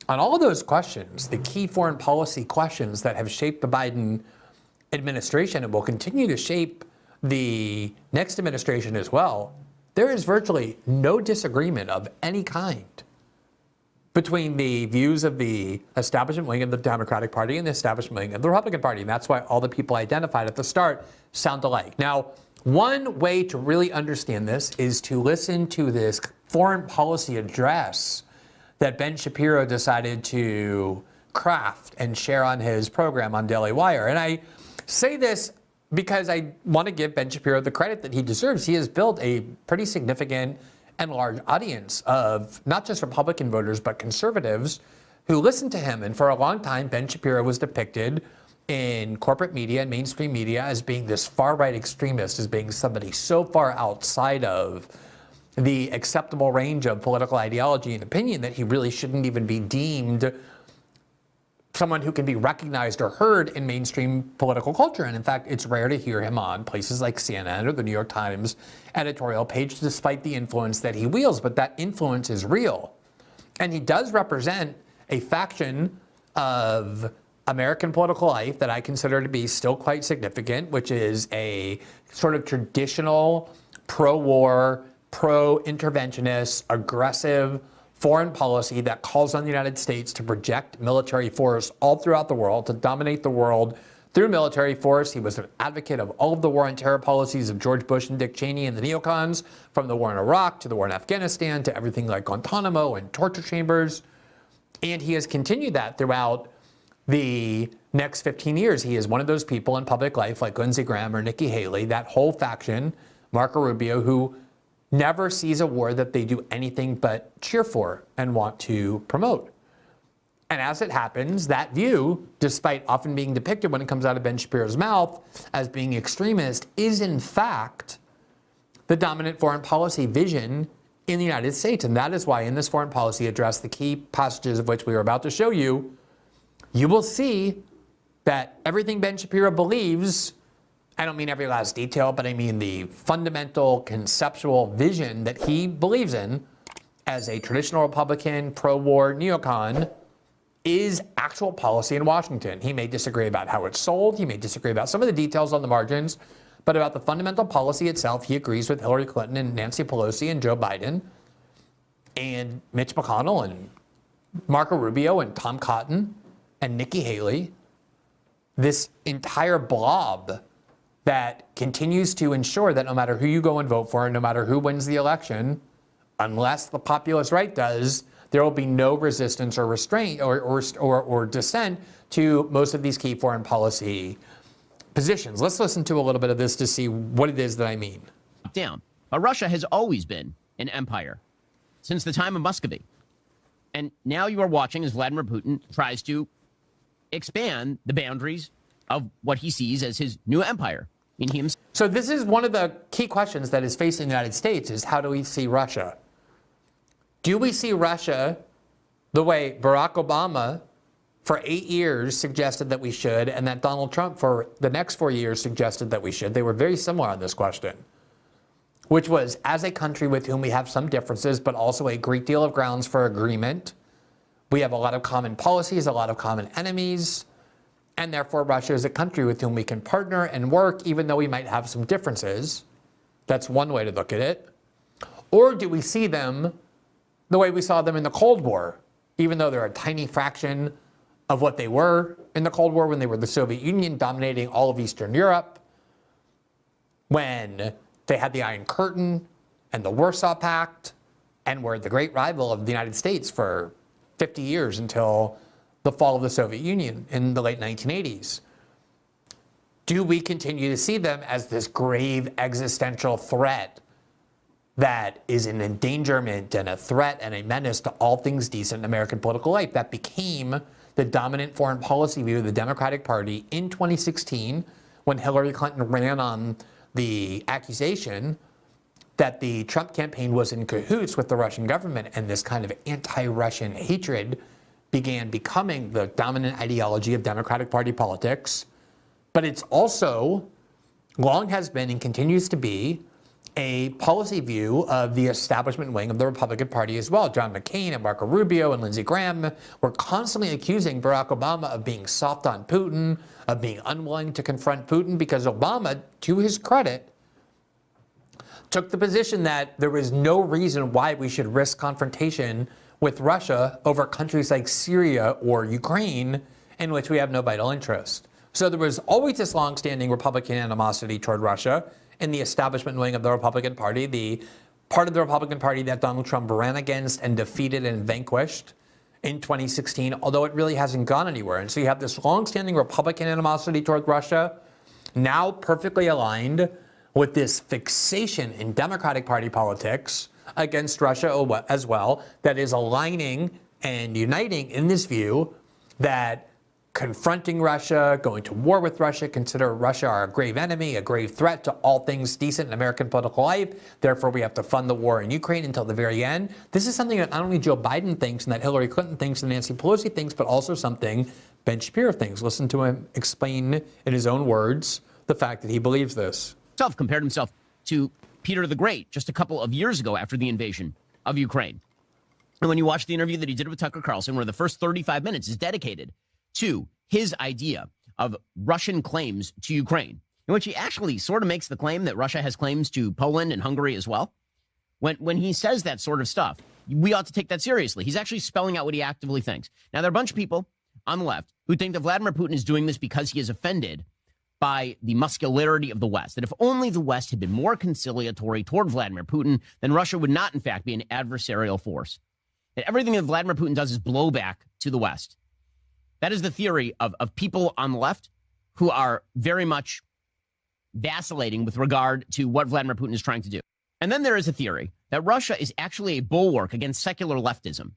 on all of those questions, the key foreign policy questions that have shaped the Biden administration and will continue to shape the next administration as well, there is virtually no disagreement of any kind between the views of the establishment wing of the Democratic Party and the establishment wing of the Republican Party. And that's why all the people identified at the start sound alike. Now, one way to really understand this is to listen to this foreign policy address that Ben Shapiro decided to craft and share on his program on Daily Wire. And I say this because I want to give Ben Shapiro the credit that he deserves. He has built a pretty significant and large audience of not just Republican voters, but conservatives who listen to him. And for a long time, Ben Shapiro was depicted in corporate media and mainstream media as being this far-right extremist, as being somebody so far outside of the acceptable range of political ideology and opinion that he really shouldn't even be deemed someone who can be recognized or heard in mainstream political culture. And in fact, it's rare to hear him on places like CNN or the New York Times editorial page, despite the influence that he wields. But that influence is real. And he does represent a faction of American political life that I consider to be still quite significant, which is a sort of traditional pro-war, pro-interventionist, aggressive foreign policy that calls on the United States to project military force all throughout the world, to dominate the world through military force. He was an advocate of all of the war on terror policies of George Bush and Dick Cheney and the neocons, from the war in Iraq to the war in Afghanistan to everything like Guantanamo and torture chambers. And he has continued that throughout the next 15 years. He is one of those people in public life like Lindsey Graham or Nikki Haley, that whole faction, Marco Rubio, who never sees a war that they do anything but cheer for and want to promote. And as it happens, that view, despite often being depicted when it comes out of Ben Shapiro's mouth as being extremist, is in fact the dominant foreign policy vision in the United States. And that is why in this foreign policy address, the key passages of which we are about to show you, you will see that everything Ben Shapiro believes, I don't mean every last detail, but I mean the fundamental conceptual vision that he believes in as a traditional Republican, pro-war neocon, is actual policy in Washington. He may disagree about how it's sold. He may disagree about some of the details on the margins, but about the fundamental policy itself, he agrees with Hillary Clinton and Nancy Pelosi and Joe Biden and Mitch McConnell and Marco Rubio and Tom Cotton and Nikki Haley, this entire blob that continues to ensure that no matter who you go and vote for, and no matter who wins the election, unless the populist right does, there will be no resistance or restraint or dissent to most of these key foreign policy positions. Let's listen to a little bit of this to see what it is that I mean. Down. Russia has always been an empire since the time of Muscovy. And now you are watching as Vladimir Putin tries to expand the boundaries of what he sees as his new empire. So this is one of the key questions that is facing the United States, is how do we see Russia? Do we see Russia the way Barack Obama for 8 years suggested that we should, and that Donald Trump for the next 4 years suggested that we should? They were very similar on this question, which was, as a country with whom we have some differences, but also a great deal of grounds for agreement, we have a lot of common policies, a lot of common enemies, and therefore Russia is a country with whom we can partner and work, even though we might have some differences. That's one way to look at it. Or do we see them the way we saw them in the Cold War, even though they're a tiny fraction of what they were in the Cold War, when they were the Soviet Union dominating all of Eastern Europe, when they had the Iron Curtain and the Warsaw Pact, and were the great rival of the United States for 50 years until the fall of the Soviet Union in the late 1980s. Do we continue to see them as this grave existential threat that is an endangerment and a threat and a menace to all things decent in American political life? That became the dominant foreign policy view of the Democratic Party in 2016, when Hillary Clinton ran on the accusation that the Trump campaign was in cahoots with the Russian government, and this kind of anti-Russian hatred began becoming the dominant ideology of Democratic Party politics. But it's also long has been and continues to be a policy view of the establishment wing of the Republican Party as well. John McCain and Marco Rubio and Lindsey Graham were constantly accusing Barack Obama of being soft on Putin, of being unwilling to confront Putin, because Obama, to his credit, took the position that there was no reason why we should risk confrontation with Russia over countries like Syria or Ukraine, in which we have no vital interest. So there was always this longstanding Republican animosity toward Russia in the establishment wing of the Republican Party, the part of the Republican Party that Donald Trump ran against and defeated and vanquished in 2016, although it really hasn't gone anywhere. And so you have this longstanding Republican animosity toward Russia, now perfectly aligned with this fixation in Democratic Party politics against Russia as well, that is aligning and uniting in this view that confronting Russia, going to war with Russia, consider Russia our grave enemy, a grave threat to all things decent in American political life. Therefore, we have to fund the war in Ukraine until the very end. This is something that not only Joe Biden thinks and that Hillary Clinton thinks and Nancy Pelosi thinks, but also something Ben Shapiro thinks. Listen to him explain in his own words the fact that he believes this. Compared himself to Peter the Great just a couple of years ago after the invasion of Ukraine. And when you watch the interview that he did with Tucker Carlson, where the first 35 minutes is dedicated to his idea of Russian claims to Ukraine, in which he actually sort of makes the claim that Russia has claims to Poland and Hungary as well. When he says that sort of stuff, we ought to take that seriously. He's actually spelling out what he actively thinks. Now, there are a bunch of people on the left who think that Vladimir Putin is doing this because he is offended by the muscularity of the West, that if only the West had been more conciliatory toward Vladimir Putin, then Russia would not, in fact, be an adversarial force. That everything that Vladimir Putin does is blowback to the West. That is the theory of people on the left who are very much vacillating with regard to what Vladimir Putin is trying to do. And then there is a theory that Russia is actually a bulwark against secular leftism.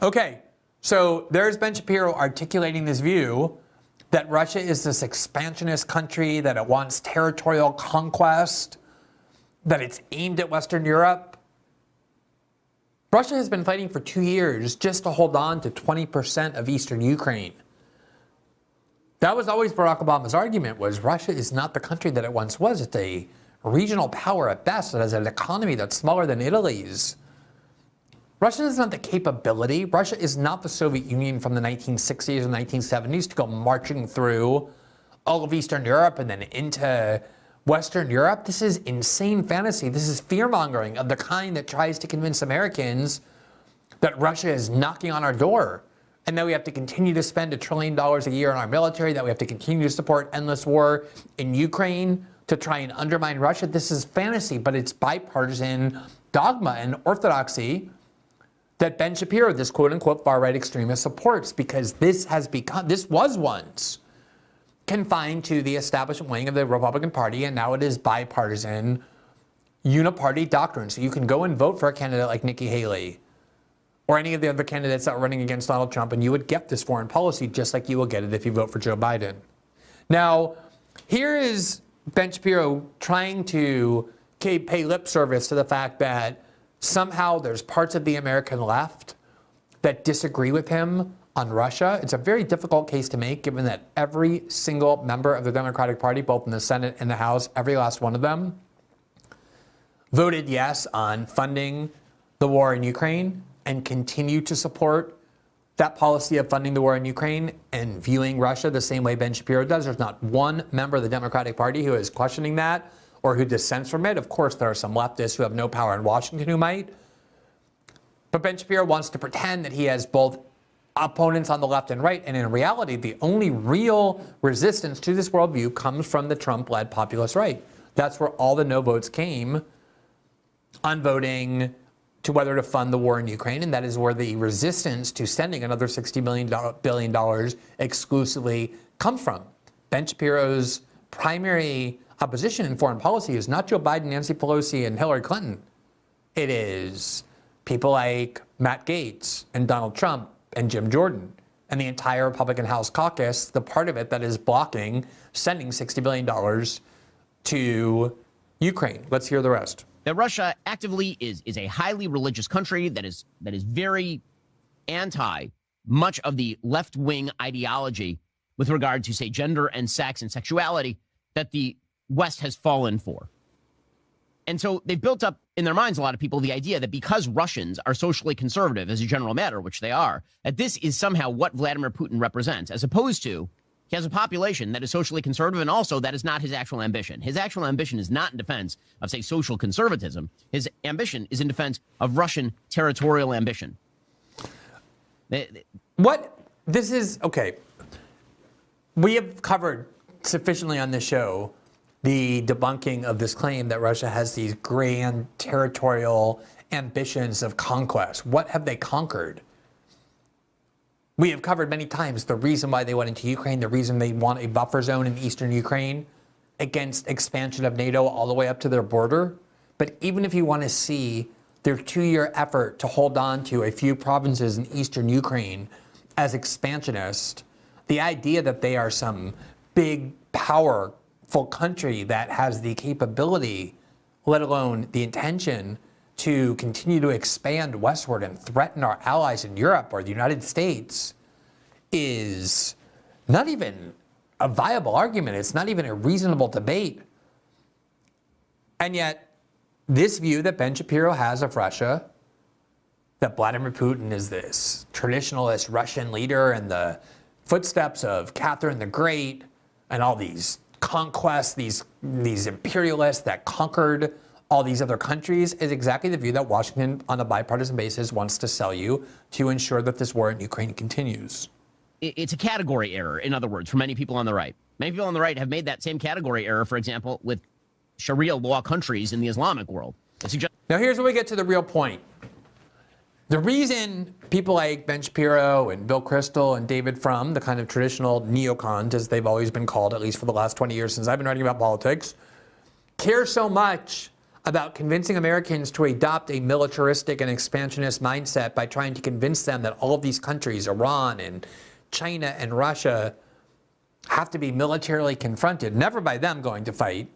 Okay, so there's Ben Shapiro articulating this view that Russia is this expansionist country, that it wants territorial conquest, that it's aimed at Western Europe. Russia has been fighting for 2 years just to hold on to 20% of eastern Ukraine. That was always Barack Obama's argument, was Russia is not the country that it once was. It's a regional power at best. It has an economy that's smaller than Italy's. Russia is not the capability. Russia is not the Soviet Union from the 1960s and 1970s to go marching through all of Eastern Europe and then into Western Europe. This is insane fantasy. This is fear-mongering of the kind that tries to convince Americans that Russia is knocking on our door and that we have to continue to spend $1 trillion a year on our military, that we have to continue to support endless war in Ukraine to try and undermine Russia. This is fantasy, but it's bipartisan dogma and orthodoxy that Ben Shapiro, this quote-unquote far-right extremist, supports, because this was once confined to the establishment wing of the Republican Party, and now it is bipartisan, uniparty doctrine. So you can go and vote for a candidate like Nikki Haley or any of the other candidates that are running against Donald Trump, and you would get this foreign policy just like you will get it if you vote for Joe Biden. Now, here is Ben Shapiro trying to pay lip service to the fact that somehow there's parts of the American left that disagree with him on Russia. It's a very difficult case to make, given that every single member of the Democratic Party, both in the Senate and the House, every last one of them, voted yes on funding the war in Ukraine and continue to support that policy of funding the war in Ukraine and viewing Russia the same way Ben Shapiro does. There's not one member of the Democratic Party who is questioning that or who dissents from it. Of course, there are some leftists who have no power in Washington who might. But Ben Shapiro wants to pretend that he has both opponents on the left and right. And in reality, the only real resistance to this worldview comes from the Trump-led populist right. That's where all the no votes came on voting to whether to fund the war in Ukraine. And that is where the resistance to sending another $60 billion exclusively comes from. Ben Shapiro's primary opposition in foreign policy is not Joe Biden, Nancy Pelosi, and Hillary Clinton. It is people like Matt Gaetz and Donald Trump and Jim Jordan and the entire Republican House caucus, the part of it that is blocking sending $60 billion to Ukraine. Let's hear the rest. That Russia actively is a highly religious country that is very anti much of the left-wing ideology with regard to, say, gender and sex and sexuality that the West has fallen for. And so they've built up in their minds, a lot of people, the idea that because Russians are socially conservative as a general matter, which they are, that this is somehow what Vladimir Putin represents, as opposed to he has a population that is socially conservative, and also that is not his actual ambition. His actual ambition is not in defense of, say, social conservatism. His ambition is in defense of Russian territorial ambition. Okay. We have covered sufficiently on this show the debunking of this claim that Russia has these grand territorial ambitions of conquest. What have they conquered? We have covered many times the reason why they went into Ukraine, the reason they want a buffer zone in eastern Ukraine against expansion of NATO all the way up to their border. But even if you want to see their 2-year effort to hold on to a few provinces in eastern Ukraine as expansionist, the idea that they are some big, powerful country that has the capability, let alone the intention, to continue to expand westward and threaten our allies in Europe or the United States is not even a viable argument. It's not even a reasonable debate. And yet, this view that Ben Shapiro has of Russia, that Vladimir Putin is this traditionalist Russian leader in the footsteps of Catherine the Great and all these conquests, these imperialists that conquered all these other countries, is exactly the view that Washington, on a bipartisan basis, wants to sell you to ensure that this war in Ukraine continues. It's a category error, in other words, for many people on the right. Many people on the right have made that same category error, for example, with Sharia law countries in the Islamic world. Now, here's where we get to the real point. The reason people like Ben Shapiro and Bill Kristol and David Frum, the kind of traditional neocons, as they've always been called, at least for the last 20 years since I've been writing about politics, care so much about convincing Americans to adopt a militaristic and expansionist mindset by trying to convince them that all of these countries, Iran and China and Russia, have to be militarily confronted, never by them going to fight,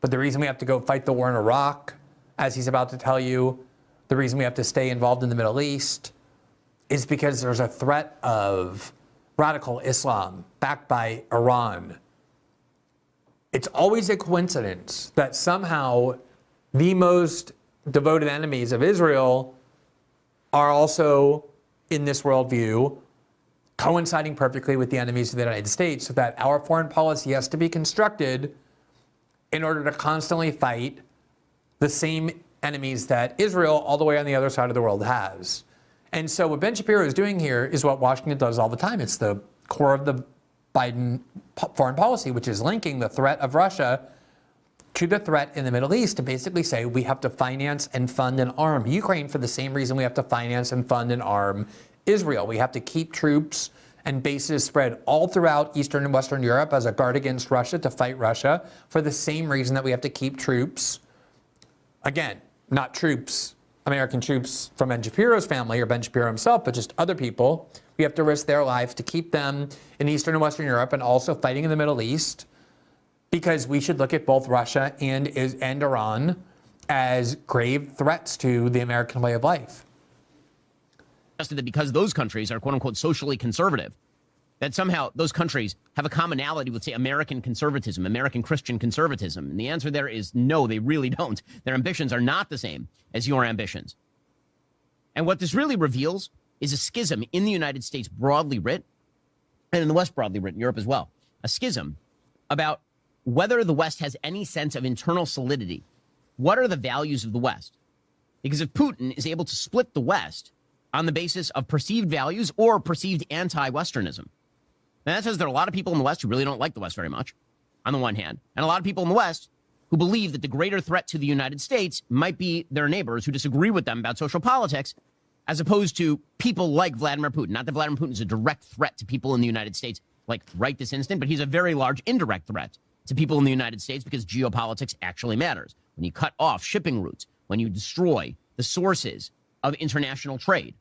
but the reason we have to go fight the war in Iraq, as he's about to tell you, the reason we have to stay involved in the Middle East is because there's a threat of radical Islam backed by Iran. It's always a coincidence that somehow the most devoted enemies of Israel are also, in this worldview, coinciding perfectly with the enemies of the United States, so that our foreign policy has to be constructed in order to constantly fight the same enemies that Israel, all the way on the other side of the world, has. And so what Ben Shapiro is doing here is what Washington does all the time. It's the core of the Biden foreign policy, which is linking the threat of Russia to the threat in the Middle East, to basically say we have to finance and fund and arm Ukraine for the same reason we have to finance and fund and arm Israel. We have to keep troops and bases spread all throughout Eastern and Western Europe as a guard against Russia, to fight Russia, for the same reason that we have to keep troops, again, not troops, American troops from Ben Shapiro's family or Ben Shapiro himself, but just other people. We have to risk their lives to keep them in Eastern and Western Europe and also fighting in the Middle East, because we should look at both Russia and Iran as grave threats to the American way of life. That because those countries are quote unquote socially conservative, that somehow those countries have a commonality with, say, American conservatism, American Christian conservatism. And the answer there is no, they really don't. Their ambitions are not the same as your ambitions. And what this really reveals is a schism in the United States broadly writ, and in the West broadly writ, in Europe as well. A schism about whether the West has any sense of internal solidity. What are the values of the West? Because if Putin is able to split the West on the basis of perceived values or perceived anti-Westernism, now that says there are a lot of people in the West who really don't like the West very much, on the one hand, and a lot of people in the West who believe that the greater threat to the United States might be their neighbors who disagree with them about social politics, as opposed to people like Vladimir Putin. Not that Vladimir Putin is a direct threat to people in the United States, like right this instant, but he's a very large indirect threat to people in the United States because geopolitics actually matters. When you cut off shipping routes, when you destroy the sources of international trade,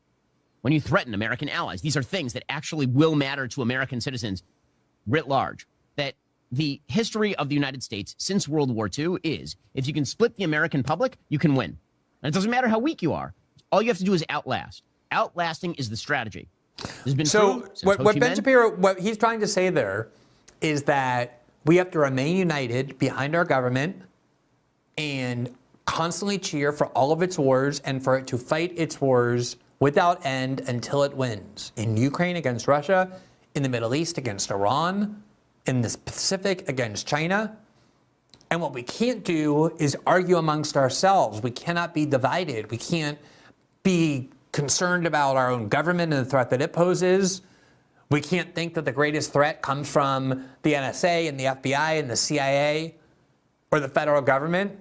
when you threaten American allies, these are things that actually will matter to American citizens writ large. That the history of the United States since World War II is, if you can split the American public, you can win. And it doesn't matter how weak you are. All you have to do is outlast. Outlasting is the strategy. There's been so what Ben Shapiro, what he's trying to say there is that we have to remain united behind our government and constantly cheer for all of its wars and for it to fight its wars without end until it wins. In Ukraine against Russia, in the Middle East against Iran, in the Pacific against China. And what we can't do is argue amongst ourselves. We cannot be divided. We can't be concerned about our own government and the threat that it poses. We can't think that the greatest threat comes from the NSA and the FBI and the CIA or the federal government.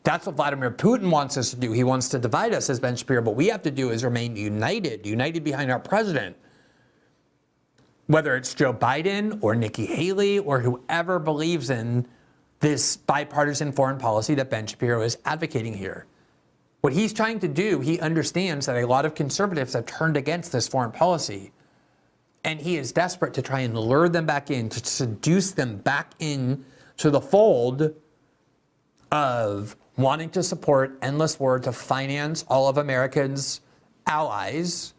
That's what Vladimir Putin wants us to do. He wants to divide us, as Ben Shapiro. What we have to do is remain united behind our president. Whether it's Joe Biden or Nikki Haley or whoever believes in this bipartisan foreign policy that Ben Shapiro is advocating here. What he's trying to do, he understands that a lot of conservatives have turned against this foreign policy. And he is desperate to try and lure them back in, to seduce them back in to the fold of wanting to support endless war to finance all of America's allies,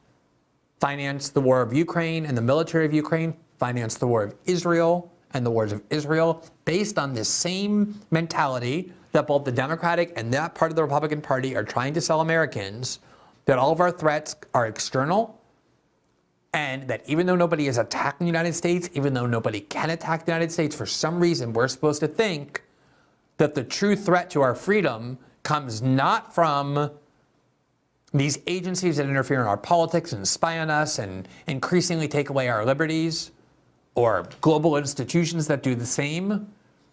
finance the war of Ukraine and the military of Ukraine, finance the war of Israel and the wars of Israel, based on this same mentality that both the Democratic and that part of the Republican Party are trying to sell Americans, that all of our threats are external, and that even though nobody is attacking the United States, even though nobody can attack the United States, for some reason we're supposed to think that the true threat to our freedom comes not from these agencies that interfere in our politics and spy on us and increasingly take away our liberties, or global institutions that do the same.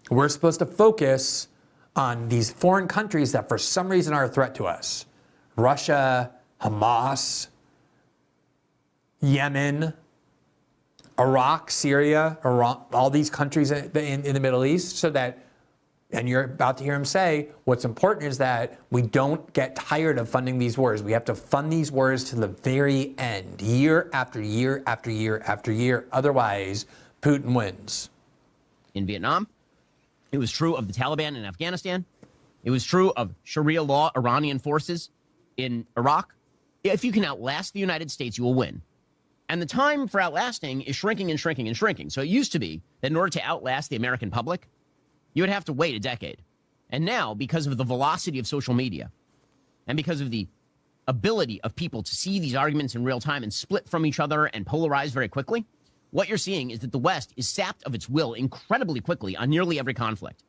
We're supposed to focus on these foreign countries that for some reason are a threat to us. Russia, Hamas, Yemen, Iraq, Syria, Iran, all these countries in the Middle East, so that, and you're about to hear him say, what's important is that we don't get tired of funding these wars. We have to fund these wars to the very end, year after year after year after year. Otherwise, Putin wins. In Vietnam, it was true of the Taliban in Afghanistan. It was true of Sharia law Iranian forces in Iraq. If you can outlast the United States, you will win. And the time for outlasting is shrinking and shrinking and shrinking. So it used to be that in order to outlast the American public, you would have to wait a decade. And now, because of the velocity of social media and because of the ability of people to see these arguments in real time and split from each other and polarize very quickly, what you're seeing is that the West is sapped of its will incredibly quickly on nearly every conflict.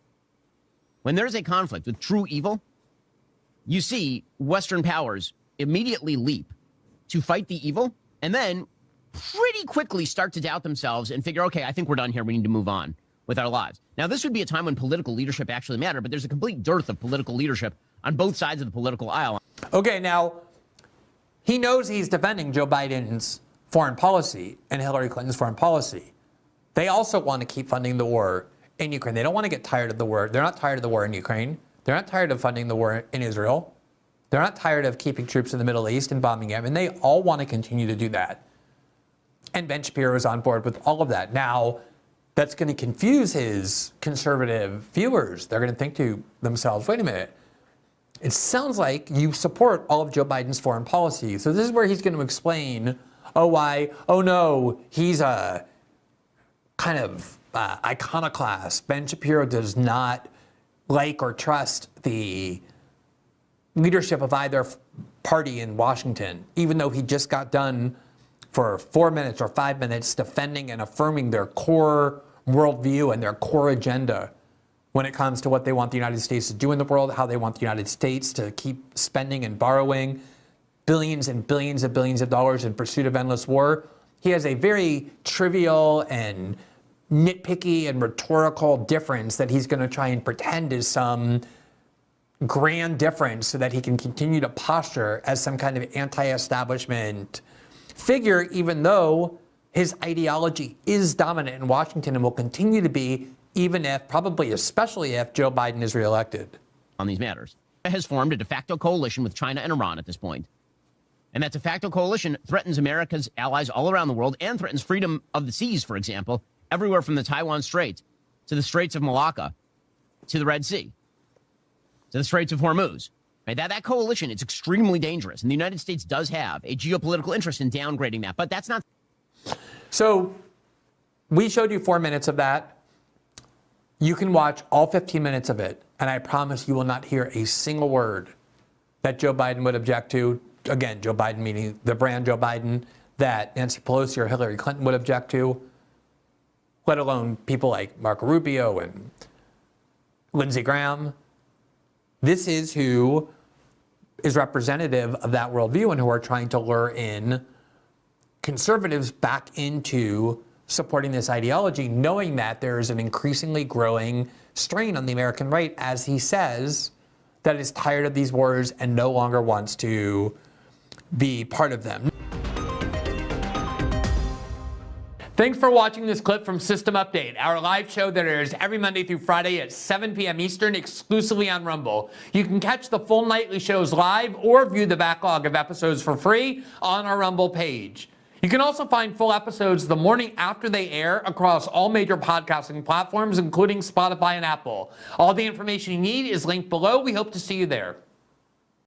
When there's a conflict with true evil, you see Western powers immediately leap to fight the evil and then pretty quickly start to doubt themselves and figure, okay, I think we're done here. We need to move on with our lives. Now, this would be a time when political leadership actually mattered, but there's a complete dearth of political leadership on both sides of the political aisle. Okay, now, he knows he's defending Joe Biden's foreign policy and Hillary Clinton's foreign policy. They also want to keep funding the war in Ukraine. They don't want to get tired of the war. They're not tired of the war in Ukraine. They're not tired of funding the war in Israel. They're not tired of keeping troops in the Middle East and bombing Yemen. They all want to continue to do that. And Ben Shapiro is on board with all of that. Now, that's going to confuse his conservative viewers. They're going to think to themselves, wait a minute, it sounds like you support all of Joe Biden's foreign policy. So this is where he's going to explain, oh no, he's a kind of iconoclast. Ben Shapiro does not like or trust the leadership of either party in Washington, even though he just got done for 4 minutes or 5 minutes defending and affirming their core worldview and their core agenda when it comes to what they want the United States to do in the world, how they want the United States to keep spending and borrowing billions and billions and billions of dollars in pursuit of endless war. He has a very trivial and nitpicky and rhetorical difference that he's going to try and pretend is some grand difference so that he can continue to posture as some kind of anti-establishment figure, even though his ideology is dominant in Washington and will continue to be, even if, probably especially if, Joe Biden is reelected. On these matters, has formed a de facto coalition with China and Iran at this point. And that de facto coalition threatens America's allies all around the world and threatens freedom of the seas, for example, everywhere from the Taiwan Strait to the Straits of Malacca to the Red Sea to the Straits of Hormuz. Right? That coalition is extremely dangerous, and the United States does have a geopolitical interest in downgrading that, but that's not. So we showed you 4 minutes of that. You can watch all 15 minutes of it And I promise you will not hear a single word that Joe Biden would object to. Again, Joe Biden meaning the brand Joe Biden, that Nancy Pelosi or Hillary Clinton would object to, let alone people like Marco Rubio and Lindsey Graham. This is who is representative of that worldview and who are trying to lure in conservatives back into supporting this ideology, knowing that there is an increasingly growing strain on the American right, as he says, that is tired of these wars and no longer wants to be part of them. Thanks for watching this clip from System Update, our live show that airs every Monday through Friday at 7 p.m. Eastern, exclusively on Rumble. You can catch the full nightly shows live or view the backlog of episodes for free on our Rumble page. You can also find full episodes the morning after they air across all major podcasting platforms, including Spotify and Apple. All the information you need is linked below. We hope to see you there.